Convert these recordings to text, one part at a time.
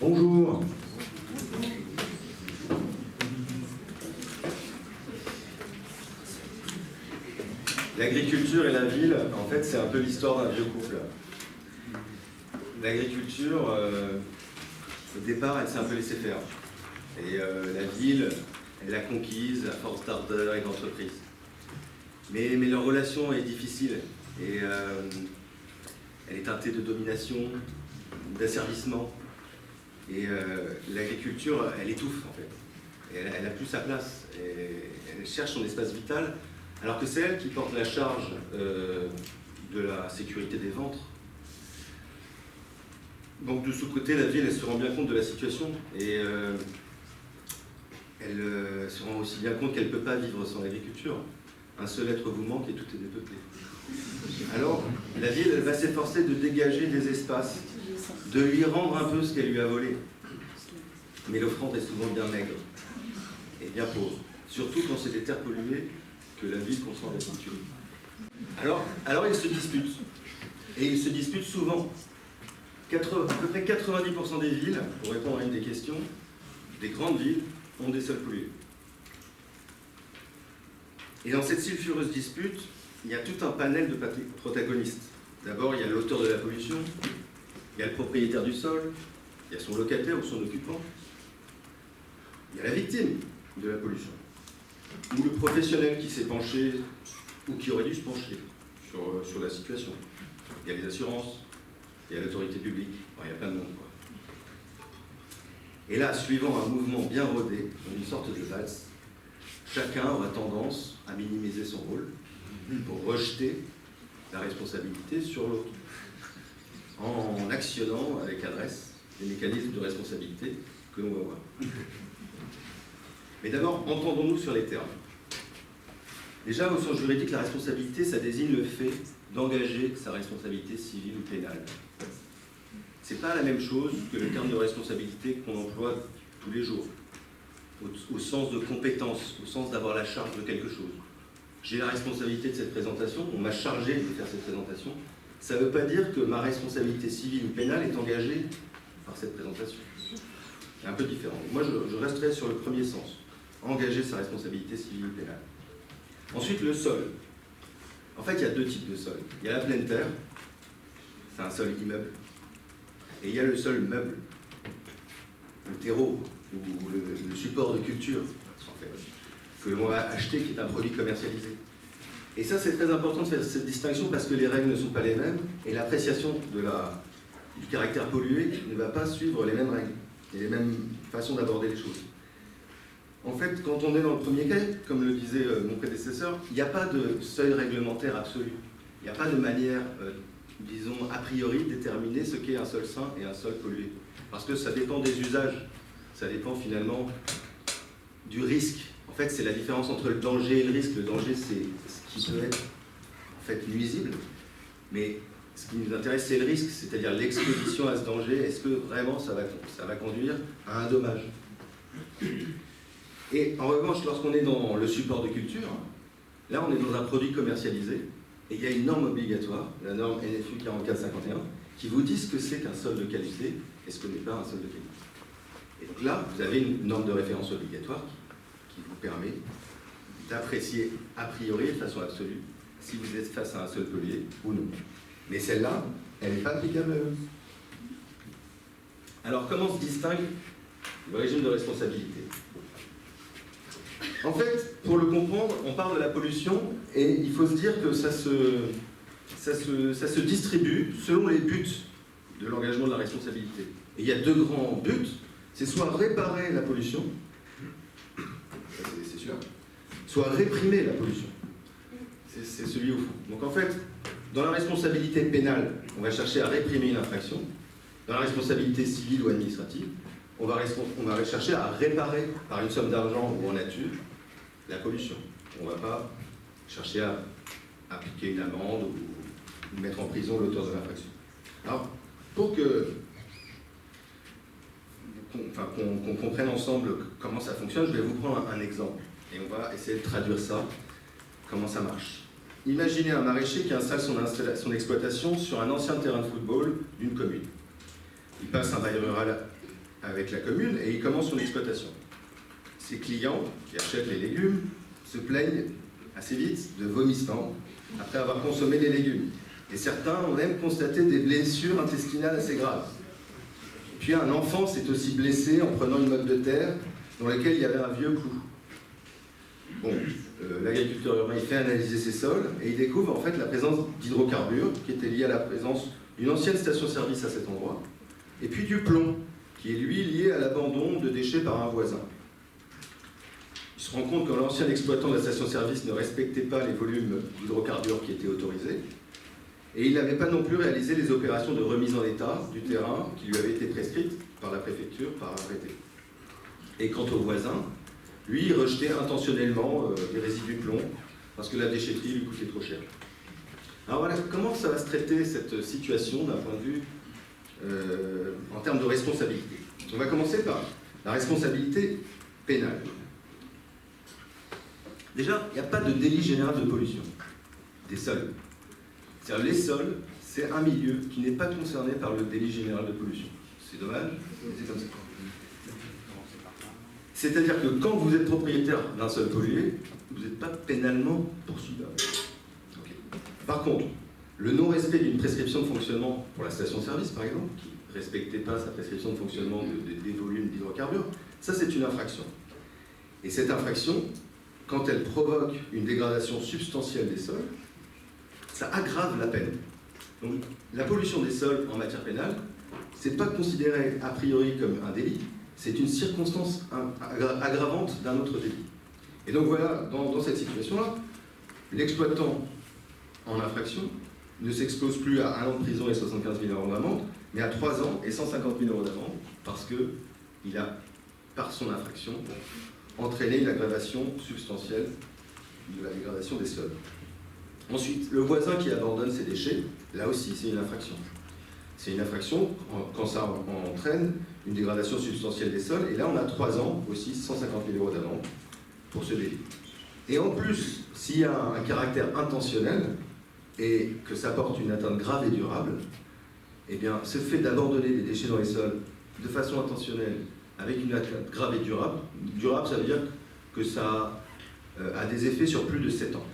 Bonjour. L'agriculture et la ville, en fait, c'est un peu l'histoire d'un vieux couple. L'agriculture, au départ, elle s'est un peu laissée faire. Et la ville, elle l'a conquise à force d'ardeur et d'entreprise. Mais leur relation est difficile et elle est teintée de domination, d'asservissement. Et l'agriculture, elle étouffe en fait. Et elle n'a plus sa place. Et elle cherche son espace vital, alors que c'est elle qui porte la charge de la sécurité des ventres. Donc de ce côté, la ville, elle se rend bien compte de la situation et elle se rend aussi bien compte qu'elle ne peut pas vivre sans l'agriculture. Un seul être vous manque et tout est dépeuplé. Alors, la ville, elle va s'efforcer de dégager des espaces, de lui rendre un peu ce qu'elle lui a volé. Mais l'offrande est souvent bien maigre et bien pauvre, surtout quand c'est des terres polluées que la ville conçoit l'agriculture. Alors ils se disputent, et ils se disputent souvent. À peu près 90% des villes, pour répondre à une des questions, des grandes villes, ont des sols pollués. Et dans cette sulfureuse dispute, il y a tout un panel de protagonistes. D'abord, il y a l'auteur de la pollution, il y a le propriétaire du sol, il y a son locataire ou son occupant, il y a la victime de la pollution, ou le professionnel qui s'est penché, ou qui aurait dû se pencher sur la situation. Il y a les assurances, il y a l'autorité publique, enfin, il y a plein de monde, quoi. Et là, suivant un mouvement bien rodé, une sorte de valse, chacun aura tendance à minimiser son rôle pour rejeter la responsabilité sur l'autre, en actionnant avec adresse les mécanismes de responsabilité que l'on va voir. Mais d'abord, entendons-nous sur les termes. Déjà, au sens juridique, la responsabilité, ça désigne le fait d'engager sa responsabilité civile ou pénale. C'est pas la même chose que le terme de responsabilité qu'on emploie tous les jours, au sens de compétence, au sens d'avoir la charge de quelque chose. J'ai la responsabilité de cette présentation, on m'a chargé de faire cette présentation. Ça ne veut pas dire que ma responsabilité civile ou pénale est engagée par cette présentation. C'est un peu différent. Moi, je resterai sur le premier sens, engager sa responsabilité civile ou pénale. Ensuite, le sol. En fait, il y a deux types de sol. Il y a la pleine terre, c'est un sol immeuble, et il y a le sol meuble, le terreau, ou le support de culture, en fait, que l'on va acheter, qui est un produit commercialisé. Et ça, c'est très important de faire cette distinction parce que les règles ne sont pas les mêmes, et l'appréciation du caractère pollué ne va pas suivre les mêmes règles, et les mêmes façons d'aborder les choses. En fait, quand on est dans le premier cas, comme le disait mon prédécesseur, il n'y a pas de seuil réglementaire absolu. Il n'y a pas de manière, disons, a priori, de déterminer ce qu'est un sol sain et un sol pollué. Parce que ça dépend des usages, ça dépend finalement du risque. En fait, c'est la différence entre le danger et le risque. Le danger, c'est ce qui peut être en fait nuisible, mais ce qui nous intéresse, c'est le risque, c'est-à-dire l'exposition à ce danger. Est-ce que vraiment ça va conduire à un dommage ? Et en revanche, lorsqu'on est dans le support de culture, là on est dans un produit commercialisé, et il y a une norme obligatoire, la norme NFU 4451, qui vous dit ce que c'est qu'un sol de qualité et ce que n'est pas un sol de qualité. Et donc là, vous avez une norme de référence obligatoire qui vous permet d'apprécier a priori, de façon absolue, si vous êtes face à un sol pollué ou non. Mais celle-là, elle n'est pas applicable à eux. Alors comment se distingue le régime de responsabilité ? En fait, pour le comprendre, on parle de la pollution et il faut se dire que ça se distribue selon les buts de l'engagement de la responsabilité. Et il y a deux grands buts, c'est soit réparer la pollution, c'est sûr, soit réprimer la pollution. C'est celui au fond. Donc en fait, dans la responsabilité pénale, on va chercher à réprimer une infraction. Dans la responsabilité civile ou administrative, on va chercher à réparer par une somme d'argent ou en nature la pollution. On ne va pas chercher à appliquer une amende ou mettre en prison l'auteur de l'infraction. Alors, pour qu'on comprenne ensemble comment ça fonctionne, je vais vous prendre un exemple et on va essayer de traduire ça, comment ça marche. Imaginez un maraîcher qui installe son exploitation sur un ancien terrain de football d'une commune. Il passe un bail rural avec la commune et il commence son exploitation. Ses clients qui achètent les légumes se plaignent assez vite de vomissements après avoir consommé les légumes. Et certains ont même constaté des blessures intestinales assez graves. Puis un enfant s'est aussi blessé en prenant une motte de terre dans laquelle il y avait un vieux clou. Bon, l'agriculteur urbain il fait analyser ses sols et il découvre en fait la présence d'hydrocarbures qui était liée à la présence d'une ancienne station-service à cet endroit, et puis du plomb qui est lui lié à l'abandon de déchets par un voisin. Il se rend compte que l'ancien exploitant de la station-service ne respectait pas les volumes d'hydrocarbures qui étaient autorisés, et il n'avait pas non plus réalisé les opérations de remise en état du terrain qui lui avaient été prescrites par la préfecture par arrêté. Et quant au voisin, lui, il rejetait intentionnellement les résidus de plomb parce que la déchetterie lui coûtait trop cher. Alors voilà, comment ça va se traiter cette situation d'un point de vue en termes de responsabilité? On va commencer par la responsabilité pénale. Déjà, il n'y a pas de délit général de pollution des sols. C'est-à-dire les sols, c'est un milieu qui n'est pas concerné par le délit général de pollution. C'est dommage, mais c'est comme ça. C'est-à-dire que quand vous êtes propriétaire d'un sol pollué, vous n'êtes pas pénalement poursuivable. Okay. Par contre, le non-respect d'une prescription de fonctionnement pour la station-service, par exemple, qui ne respectait pas sa prescription de fonctionnement des volumes d'hydrocarbures, ça c'est une infraction. Et cette infraction, quand elle provoque une dégradation substantielle des sols, ça aggrave la peine. Donc la pollution des sols en matière pénale, ce n'est pas considéré a priori comme un délit, c'est une circonstance aggravante d'un autre délit. Et donc voilà, dans cette situation-là, l'exploitant en infraction ne s'expose plus à 1 an de prison et 75 000 € d'amende, mais à 3 ans et 150 000 € d'amende, parce qu'il a, par son infraction, entraîné une aggravation substantielle de la dégradation des sols. Ensuite, le voisin qui abandonne ses déchets, là aussi, c'est une infraction. C'est une infraction quand ça entraîne une dégradation substantielle des sols, et là on a 3 ans, aussi 150 000 € d'amende pour ce délit. Et en plus, s'il y a un caractère intentionnel, et que ça porte une atteinte grave et durable, eh bien, ce fait d'abandonner des déchets dans les sols de façon intentionnelle, avec une atteinte grave et durable, ça veut dire que ça a des effets sur plus de 7 ans.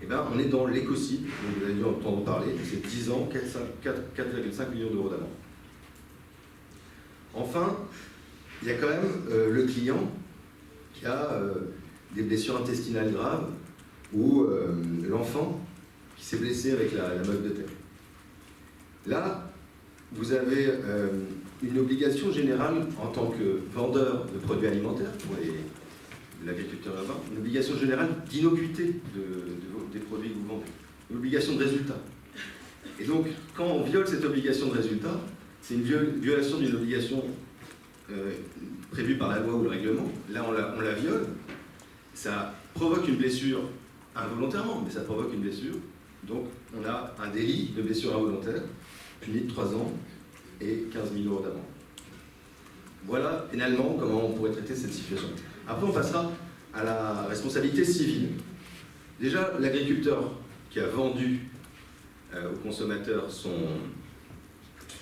Eh bien, on est dans l'écocide, dont vous avez dû entendre parler, c'est 10 ans, 4,5 millions d'euros d'amende. Enfin, il y a quand même le client qui a des blessures intestinales graves ou l'enfant qui s'est blessé avec la motte de terre. Là, vous avez une obligation générale en tant que vendeur de produits alimentaires pour l'agriculteur urbain, une obligation générale d'innocuité des produits que vous vendez, une obligation de résultat. Et donc, quand on viole cette obligation de résultat, c'est une violation d'une obligation prévue par la loi ou le règlement. Là, on la viole, ça provoque une blessure involontairement, mais ça provoque une blessure. Donc, on a un délit de blessure involontaire, puni de 3 ans et 15 000 € d'amende. Voilà, pénalement, comment on pourrait traiter cette situation. Après, on passera à la responsabilité civile. Déjà, l'agriculteur qui a vendu au consommateur son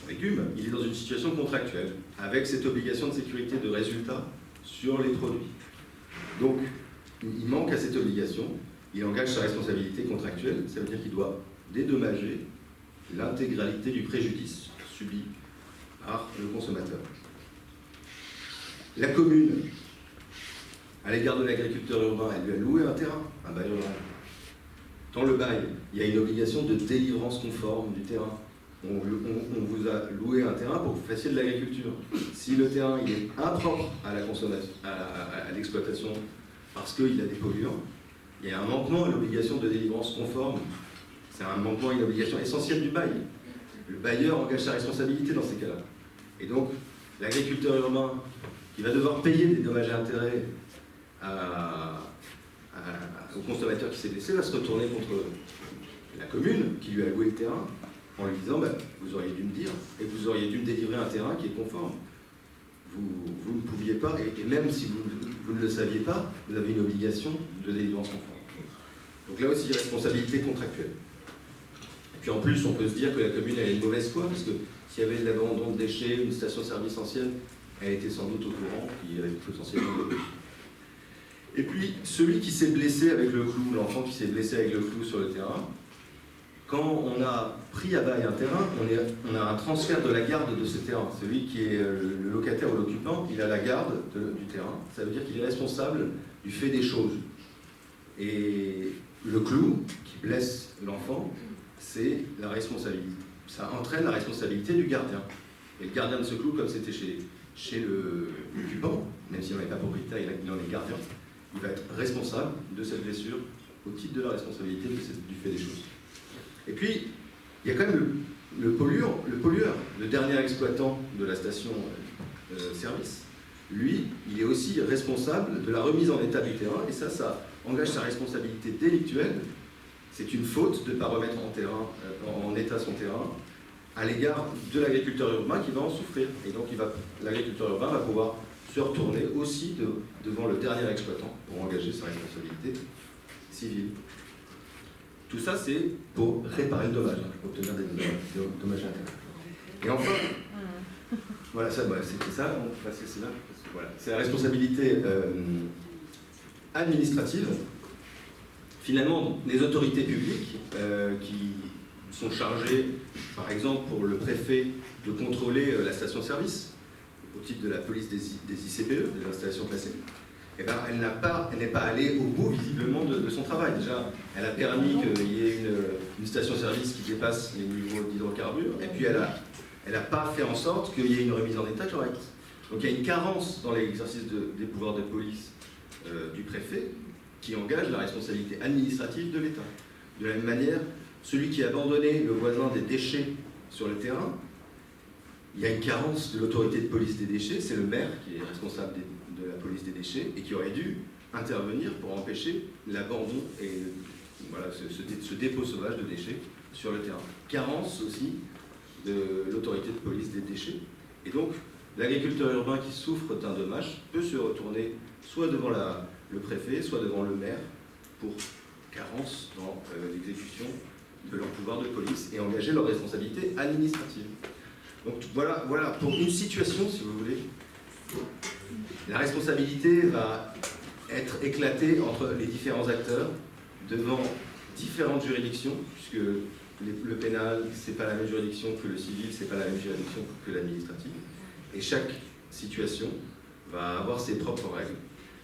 légume, il est dans une situation contractuelle, avec cette obligation de sécurité de résultat sur les produits. Donc, il manque à cette obligation, il engage sa responsabilité contractuelle, ça veut dire qu'il doit dédommager l'intégralité du préjudice subi par le consommateur. La commune, à l'égard de l'agriculteur urbain, elle lui a loué un terrain, un bail rural. Dans le bail, il y a une obligation de délivrance conforme du terrain. On vous a loué un terrain pour que vous fassiez de l'agriculture. Si le terrain il est impropre à la consommation, à l'exploitation, parce qu'il a des polluants, il y a un manquement à l'obligation de délivrance conforme. C'est un manquement à une obligation essentielle du bail. Le bailleur engage sa responsabilité dans ces cas-là. Et donc, l'agriculteur urbain qui va devoir payer des dommages et intérêts au consommateur qui s'est blessé va se retourner contre la commune qui lui a loué le terrain en lui disant vous auriez dû me dire et vous auriez dû me délivrer un terrain qui est conforme. Vous ne pouviez pas, et même si vous ne le saviez pas, vous avez une obligation de délivrance conforme. Donc là aussi, responsabilité contractuelle. Et puis en plus, on peut se dire que la commune a une mauvaise foi, parce que s'il y avait de l'abandon de déchets, une station-service ancienne elle était sans doute au courant qu'il y avait potentiellement des pollutions. Et puis, celui qui s'est blessé avec le clou, l'enfant qui s'est blessé avec le clou sur le terrain, quand on a pris à bail un terrain, on a un transfert de la garde de ce terrain. Celui qui est le locataire ou l'occupant, il a la garde du terrain. Ça veut dire qu'il est responsable du fait des choses. Et le clou qui blesse l'enfant, c'est la responsabilité. Ça entraîne la responsabilité du gardien. Et le gardien de ce clou, comme c'était chez l'occupant, même s'il n'en est pas propriétaire, il en est gardien, il va être responsable de cette blessure au titre de la responsabilité du fait des choses. Et puis, il y a quand même le pollueur, le dernier exploitant de la station service. Lui, il est aussi responsable de la remise en état du terrain, et ça engage sa responsabilité délictuelle. C'est une faute de ne pas remettre en état son terrain à l'égard de l'agriculteur urbain qui va en souffrir. Et donc, l'agriculteur urbain va pouvoir se retourner aussi devant le dernier exploitant pour engager sa responsabilité civile. Tout ça, c'est pour réparer le dommage, pour obtenir des dommages intérêts. Et enfin, voilà, c'était ça, on va passer là. Voilà. C'est la responsabilité administrative. Finalement, les autorités publiques qui sont chargées, par exemple pour le préfet, de contrôler la station-service, au titre de la police des ICPE, des installations classées, eh ben, elle n'est pas allée au bout, visiblement, de son travail. Déjà, elle a permis qu'il y ait une station-service qui dépasse les niveaux d'hydrocarbures, et puis elle n'a pas fait en sorte qu'il y ait une remise en état correcte. Donc il y a une carence dans l'exercice des pouvoirs de police du préfet qui engage la responsabilité administrative de l'État. De la même manière, celui qui a abandonné le voisin des déchets sur le terrain, il y a une carence de l'autorité de police des déchets, c'est le maire qui est responsable de la police des déchets et qui aurait dû intervenir pour empêcher l'abandon et voilà, ce dépôt sauvage de déchets sur le terrain. Carence aussi de l'autorité de police des déchets. Et donc, l'agriculteur urbain qui souffre d'un dommage peut se retourner soit devant le préfet, soit devant le maire pour carence dans l'exécution de leur pouvoir de police et engager leur responsabilité administrative. Donc voilà pour une situation, si vous voulez. La responsabilité va être éclatée entre les différents acteurs devant différentes juridictions, puisque le pénal, c'est pas la même juridiction que le civil, c'est pas la même juridiction que l'administratif. Et chaque situation va avoir ses propres règles.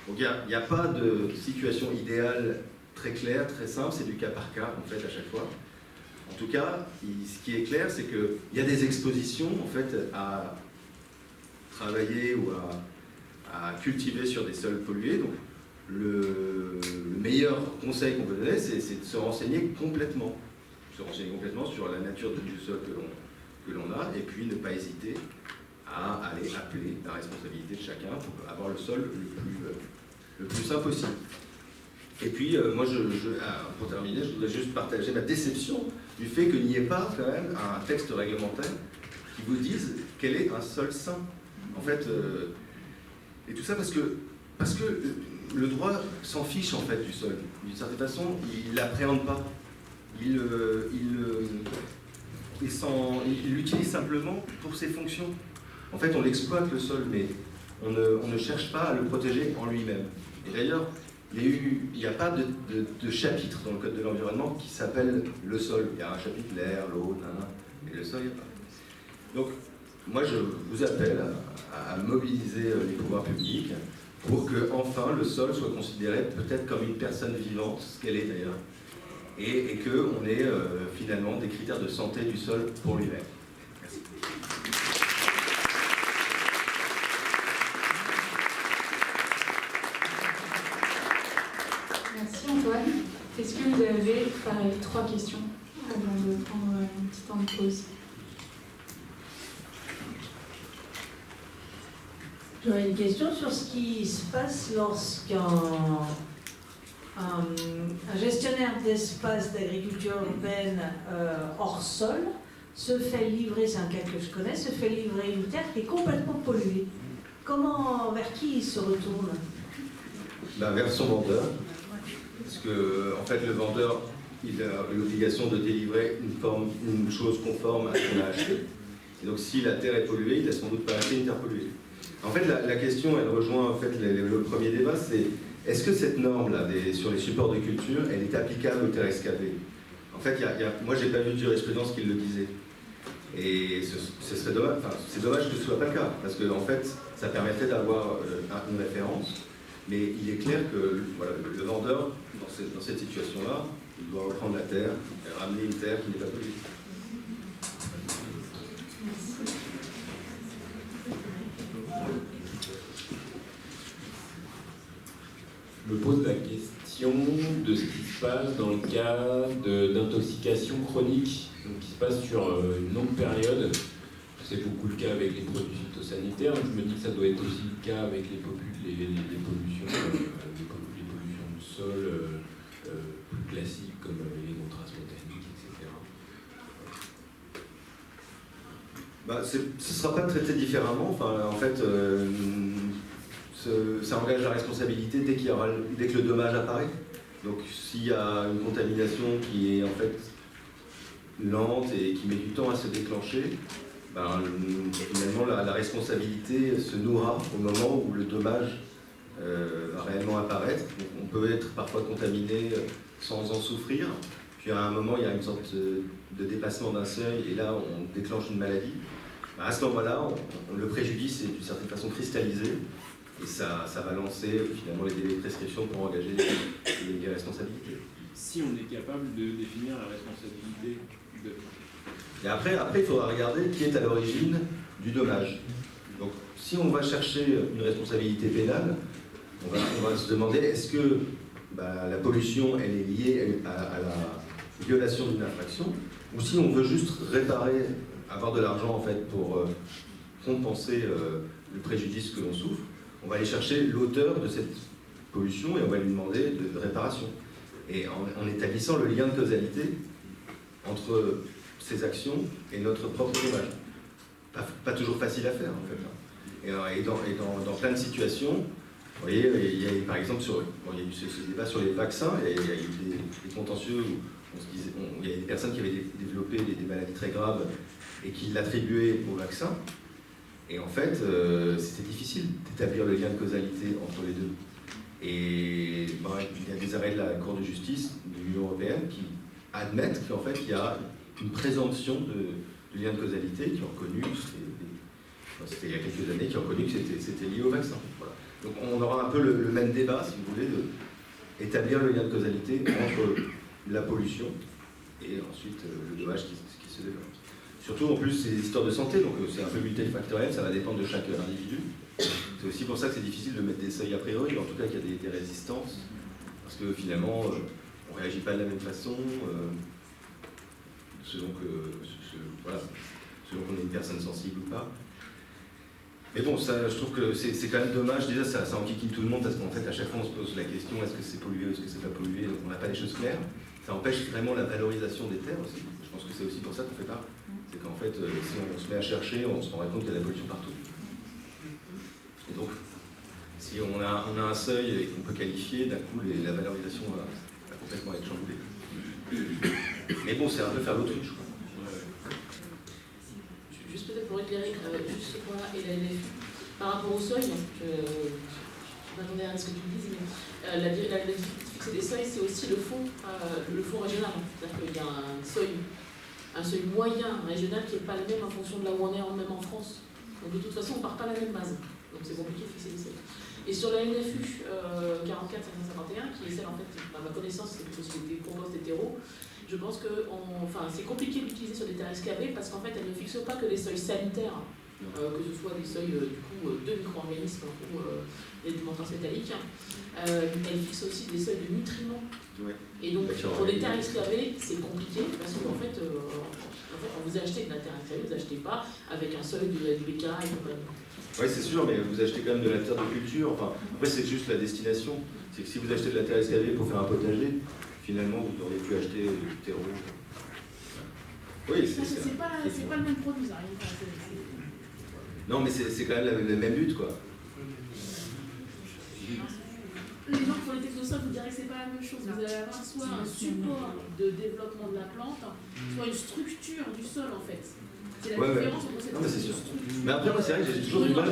Donc il n'y a pas de situation idéale très claire, très simple, c'est du cas par cas en fait à chaque fois. En tout cas, ce qui est clair, c'est qu'il y a des expositions en fait à travailler ou à cultiver sur des sols pollués. Donc le meilleur conseil qu'on peut donner, c'est de se renseigner complètement. Se renseigner complètement sur la nature du sol que l'on a, et puis ne pas hésiter à aller appeler la responsabilité de chacun pour avoir le sol le plus sain possible. Et puis, moi, pour terminer, je voudrais juste partager ma déception du fait qu'il n'y ait pas quand même un texte réglementaire qui vous dise quel est un sol sain. En fait, et tout ça parce que le droit s'en fiche en fait du sol. D'une certaine façon, il ne l'appréhende pas. Il l'utilise simplement pour ses fonctions. En fait, on l'exploite le sol, mais on ne cherche pas à le protéger en lui-même. Et d'ailleurs, il n'y a pas de chapitre dans le Code de l'environnement qui s'appelle le sol. Il y a un chapitre l'air, l'eau, mais le sol, il n'y a pas. Donc, moi, je vous appelle à mobiliser les pouvoirs publics pour que, enfin, le sol soit considéré peut-être comme une personne vivante, ce qu'elle est d'ailleurs, et qu'on ait finalement des critères de santé du sol pour lui-même. Merci. Merci Antoine. Est-ce que vous avez, pareil, 3 questions avant de prendre un petit temps de pause? J'aurais une question sur ce qui se passe lorsqu'un gestionnaire d'espace d'agriculture urbaine hors sol se fait livrer, c'est un cas que je connais, se fait livrer une terre qui est complètement polluée. Vers qui il se retourne? Vers son vendeur. Parce que, en fait, le vendeur, il a l'obligation de délivrer une chose conforme à ce qu'on a acheté. Et donc, si la terre est polluée, il n'a sans doute pas acheté une terre polluée. En fait, la question, elle rejoint en fait, le premier débat, c'est est-ce que cette norme-là sur les supports de culture, elle est applicable aux terres excavées? En fait, moi, j'ai pas vu de jurisprudence qui le disait. Et ce serait dommage, c'est dommage que ce ne soit pas le cas, parce que en fait, ça permettrait d'avoir une référence, mais il est clair que voilà, le vendeur, dans cette situation-là, il doit reprendre la terre et ramener une terre qui n'est pas polluée. Je me pose la question de ce qui se passe dans le cas d'intoxication chronique, donc qui se passe sur une longue période. C'est beaucoup le cas avec les produits phytosanitaires. Je me dis que ça doit être aussi le cas avec les pollutions du sol plus classiques comme les non-traces botaniques, etc. Ce ne sera pas traité différemment. Enfin, en fait, ça engage la responsabilité dès que le dommage apparaît. Donc s'il y a une contamination qui est en fait lente et qui met du temps à se déclencher, finalement la responsabilité se nouera au moment où le dommage va réellement apparaître. Donc, on peut être parfois contaminé sans en souffrir, puis à un moment il y a une sorte de dépassement d'un seuil et là on déclenche une maladie. À ce moment-là, le préjudice est d'une certaine façon cristallisé. Et ça va lancer finalement les délais de prescription pour engager les responsabilités. Si on est capable de définir la responsabilité de... Et après, il faudra regarder qui est à l'origine du dommage. Donc, si on va chercher une responsabilité pénale, on va se demander est-ce que la pollution elle est liée à la violation d'une infraction, ou si on veut juste réparer, avoir de l'argent en fait pour compenser le préjudice que l'on souffre. On va aller chercher l'auteur de cette pollution et on va lui demander de réparation. Et en établissant le lien de causalité entre ces actions et notre propre dommage. Pas toujours facile à faire, en fait. Et dans plein de situations, vous voyez, il y a par exemple, il y a eu ce débat sur les vaccins, et il y a eu des contentieux où il y a des personnes qui avaient développé des maladies très graves et qui l'attribuaient au vaccin. Et en fait, c'était difficile d'établir le lien de causalité entre les deux. Et il y a des arrêts de la Cour de justice de l'Union européenne qui admettent qu'en fait, il y a une présomption de lien de causalité qui ont reconnu, c'était il y a quelques années, qui ont reconnu que c'était lié au vaccin. Voilà. Donc on aura un peu le même débat, si vous voulez, d'établir le lien de causalité entre la pollution et ensuite le dommage qui se développe. Surtout, en plus, c'est des histoires de santé, donc c'est un peu multifactoriel, ça va dépendre de chaque individu. C'est aussi pour ça que c'est difficile de mettre des seuils a priori, en tout cas qu'il y a des résistances, parce que finalement, on ne réagit pas de la même façon, selon qu'on est une personne sensible ou pas. Mais bon, ça, je trouve que c'est quand même dommage, déjà ça enquiquine tout le monde, parce qu'en fait, à chaque fois, on se pose la question, est-ce que c'est pollué ou est-ce que c'est pas pollué, donc on n'a pas les choses claires. Ça empêche vraiment la valorisation des terres aussi. Je pense que c'est aussi pour ça qu'on fait pas. C'est qu'en fait, si on se met à chercher, on se rend compte qu'il y a de la pollution partout. Et donc, si on a un seuil qu'on peut qualifier, d'un coup, la valorisation va complètement être chamboulée. Mais bon, c'est un peu faire l'autruche, quoi. Juste peut-être pour éclairer, juste ce point-là et la LFU, par rapport au seuil, je m'attendais à ce que tu me dises, mais la difficulté de fixer des seuils, c'est aussi le fonds régional. C'est-à-dire qu'il y a un seuil moyen régional qui n'est pas le même en fonction de là où on est, même en France. Donc de toute façon, on ne part pas de la même base. Donc c'est compliqué de fixer des seuils. Et sur la NFU 44-551, qui est celle, en fait, à ma connaissance, c'est plutôt ce qui propose des terreaux, je pense que c'est compliqué d'utiliser sur des terres excavées parce qu'en fait, elle ne fixe pas que des seuils sanitaires, que ce soit des seuils de micro-organismes ou des démonstrations métalliques. Elle fixe aussi des seuils de nutriments. Ouais. Et donc, pour des terres excavées, c'est compliqué parce qu'en fait, quand vous achetez de la terre excavée, vous n'achetez pas avec un seuil du BK et compagnie. Oui, c'est sûr, mais vous achetez quand même de la terre de culture. Enfin, après, c'est juste la destination. C'est que si vous achetez de la terre excavée pour faire un potager, finalement, vous n'auriez pu acheter du terreau. Oui, c'est pas le même produit, ça. Non, mais c'est quand même le même but, quoi. Les gens qui font les textes au sol, vous direz que c'est pas la même chose. Vous allez avoir soit un support de développement de la plante, soit une structure du sol, en fait. C'est la différence entre cette structure. Mais après, moi, c'est vrai que j'ai toujours du mal.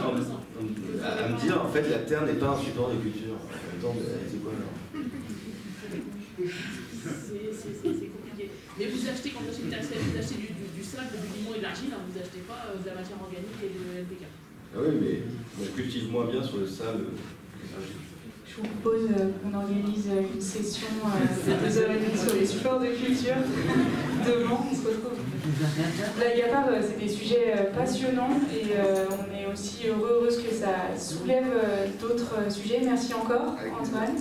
à me dire, en fait, la terre n'est pas un support de culture. En même temps, c'est quoi alors? C'est compliqué. Mais vous achetez, quand vous achetez du sable, du limon et de l'argile, hein, vous achetez pas de la matière organique et de LPK. Ah oui, mais on cultive moins bien sur le sable. Je vous propose qu'on organise une session de 2h30 sur les supports de culture. Demain, on se retrouve. Blague à part, c'est des sujets passionnants et on est aussi heureuse que ça soulève d'autres sujets. Merci encore, Antoine.